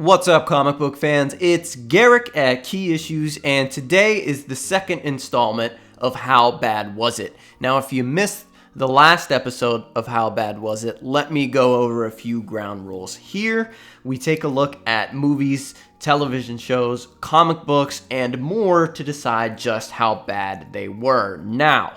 What's up, comic book fans? It's Garrick at Key Issues, and today is the second installment of How Bad Was It? Now, if you missed the last episode of How Bad Was It, let me go over a few ground rules. Here, we take a look at movies, television shows, comic books, and more to decide just how bad they were. Now,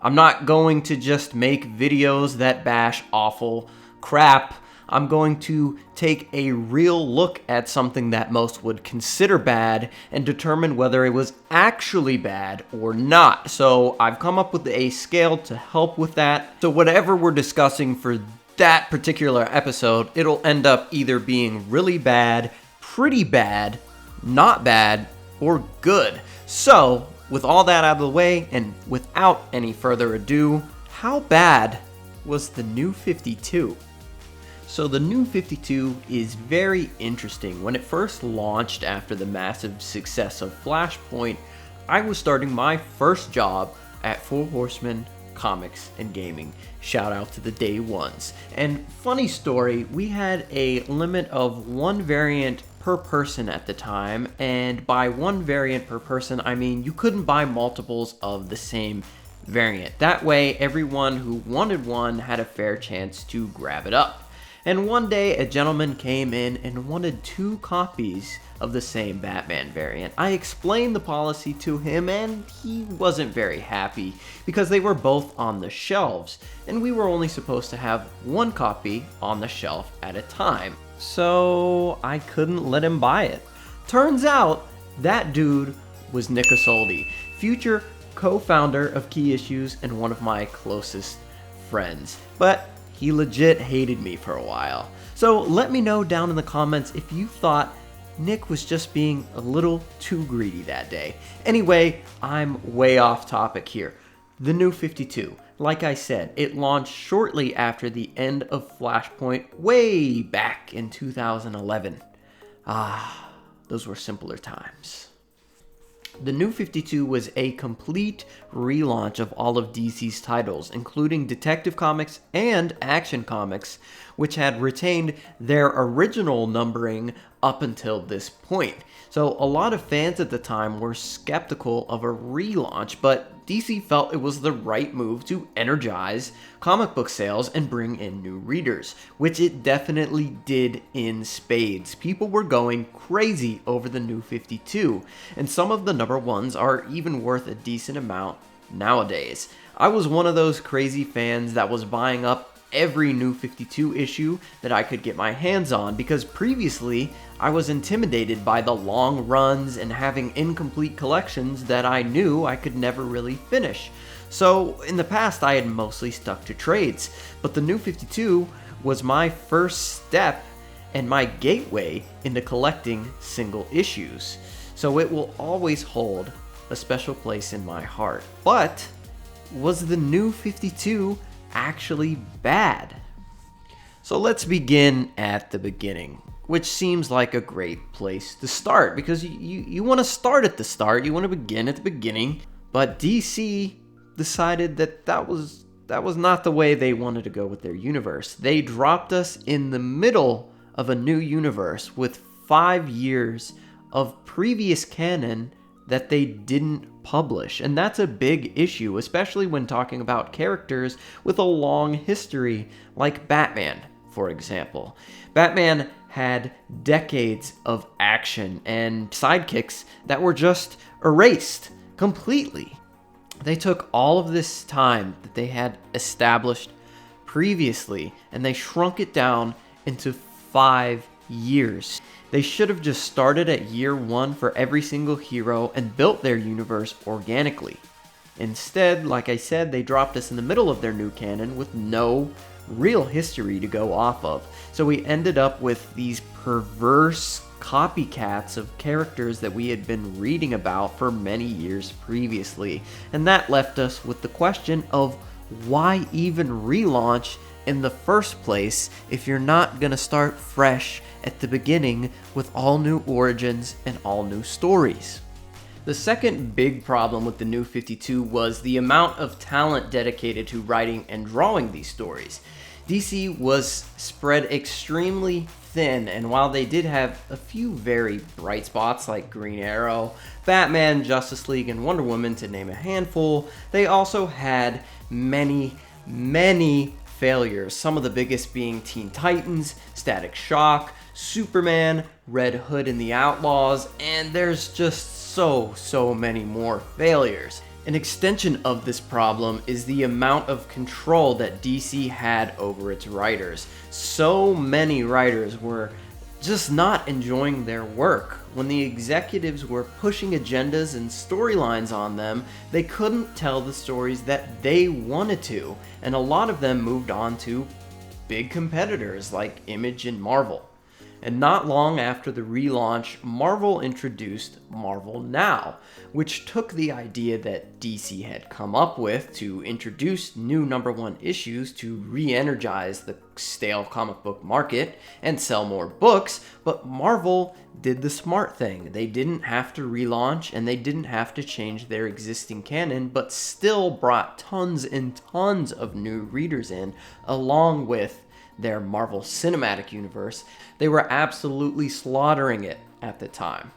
I'm not going to just make videos that bash awful crap. I'm going to take a real look at something that most would consider bad and determine whether it was actually bad or not. So I've come up with a scale to help with that. So whatever we're discussing for that particular episode, it'll end up either being really bad, pretty bad, not bad, or good. So with all that out of the way and without any further ado, how bad was the New 52? So the New 52 is very interesting. When it first launched after the massive success of Flashpoint, I was starting my first job at Four Horsemen Comics and Gaming. Shout out to the day ones. And funny story, we had a limit of one variant per person at the time, and by one variant per person, I mean you couldn't buy multiples of the same variant. That way, everyone who wanted one had a fair chance to grab it up. And one day, a gentleman came in and wanted 2 copies of the same Batman variant. I explained the policy to him, and he wasn't very happy because they were both on the shelves, and we were only supposed to have 1 copy on the shelf at a time. So I couldn't let him buy it. Turns out, that dude was Nick Isolde, future co-founder of Key Issues and one of my closest friends. But he legit hated me for a while. So let me know down in the comments if you thought Nick was just being a little too greedy that day. Anyway, I'm way off topic here. The New 52. Like I said, it launched shortly after the end of Flashpoint way back in 2011. Those were simpler times. The New 52 was a complete relaunch of all of DC's titles, including Detective Comics and Action Comics, which had retained their original numbering up until this point. So a lot of fans at the time were skeptical of a relaunch, but DC felt it was the right move to energize comic book sales and bring in new readers, which it definitely did in spades. People were going crazy over the New 52, and some of the number ones are even worth a decent amount nowadays. I was one of those crazy fans that was buying up every New 52 issue that I could get my hands on because previously I was intimidated by the long runs and having incomplete collections that I knew I could never really finish. So in the past I had mostly stuck to trades, but the New 52 was my first step and my gateway into collecting single issues. So it will always hold a special place in my heart. But was the New 52 actually bad? So let's begin at the beginning, which seems like a great place to start because you want to start at the start, you want to begin at the beginning, but DC decided that was not the way they wanted to go with their universe. They dropped us in the middle of a new universe with 5 years of previous canon that they didn't publish. And that's a big issue, especially when talking about characters with a long history, like Batman, for example. Batman had decades of action and sidekicks that were just erased completely. They took all of this time that they had established previously and they shrunk it down into 5 years. They should have just started at year 1 for every single hero and built their universe organically. Instead, like I said, they dropped us in the middle of their new canon with no real history to go off of. So we ended up with these perverse copycats of characters that we had been reading about for many years previously. And that left us with the question of why even relaunch in the first place if you're not gonna start fresh at the beginning with all new origins and all new stories. The second big problem with the New 52 was the amount of talent dedicated to writing and drawing these stories. DC was spread extremely thin, and while they did have a few very bright spots like Green Arrow, Batman, Justice League, and Wonder Woman to name a handful, they also had many failures, some of the biggest being Teen Titans, Static Shock, Superman, Red Hood and the Outlaws, and there's just so many more failures. An extension of this problem is the amount of control that DC had over its writers. So many writers were just not enjoying their work. When the executives were pushing agendas and storylines on them, they couldn't tell the stories that they wanted to, and a lot of them moved on to big competitors like Image and Marvel. And not long after the relaunch, Marvel introduced Marvel Now, which took the idea that DC had come up with to introduce new #1 issues to re-energize the stale comic book market and sell more books, but Marvel did the smart thing. They didn't have to relaunch and they didn't have to change their existing canon, but still brought tons and tons of new readers in, along with their Marvel Cinematic Universe. They were absolutely slaughtering it at the time.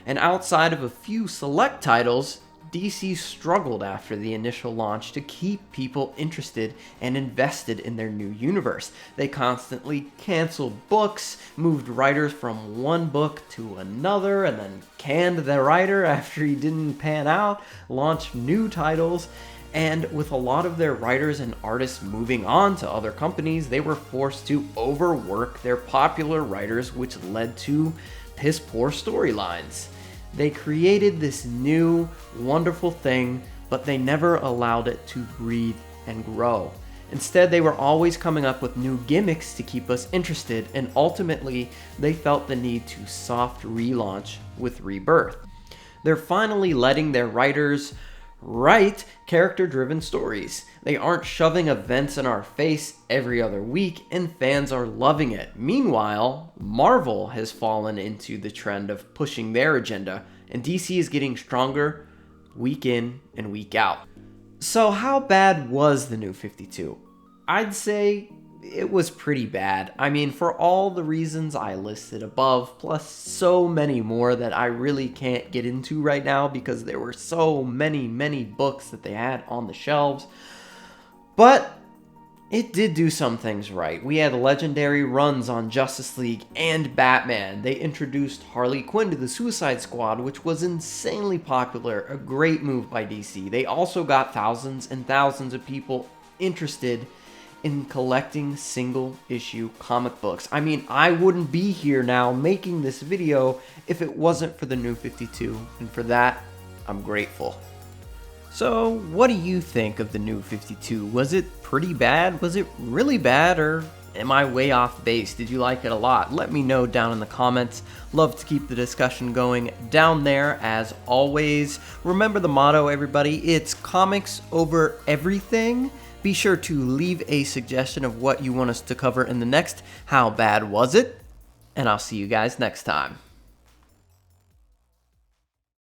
And outside of a few select titles, DC struggled after the initial launch to keep people interested and invested in their new universe. They constantly canceled books, moved writers from one book to another, and then canned the writer after he didn't pan out, launched new titles. And with a lot of their writers and artists moving on to other companies, they were forced to overwork their popular writers, which led to piss poor storylines. They created this new, wonderful thing, but they never allowed it to breathe and grow. Instead, they were always coming up with new gimmicks to keep us interested, and ultimately, they felt the need to soft relaunch with Rebirth. They're finally letting their writers write character-driven stories. They aren't shoving events in our face every other week, and fans are loving it. Meanwhile, Marvel has fallen into the trend of pushing their agenda, and DC is getting stronger week in and week out. So how bad was the New 52? I'd say it was pretty bad. I mean, for all the reasons I listed above, plus so many more that I really can't get into right now because there were so many books that they had on the shelves. But it did do some things right. We had legendary runs on Justice League and Batman. They introduced Harley Quinn to the Suicide Squad, which was insanely popular, a great move by DC. They also got thousands and thousands of people interested in collecting single issue comic books. I mean, I wouldn't be here now making this video if it wasn't for the New 52, and for that, I'm grateful. So, what do you think of the New 52? Was it pretty bad? Was it really bad? Or am I way off base? Did you like it a lot? Let me know down in the comments. Love to keep the discussion going down there as always. Remember the motto, everybody. It's comics over everything. Be sure to leave a suggestion of what you want us to cover in the next How Bad Was It? And I'll see you guys next time.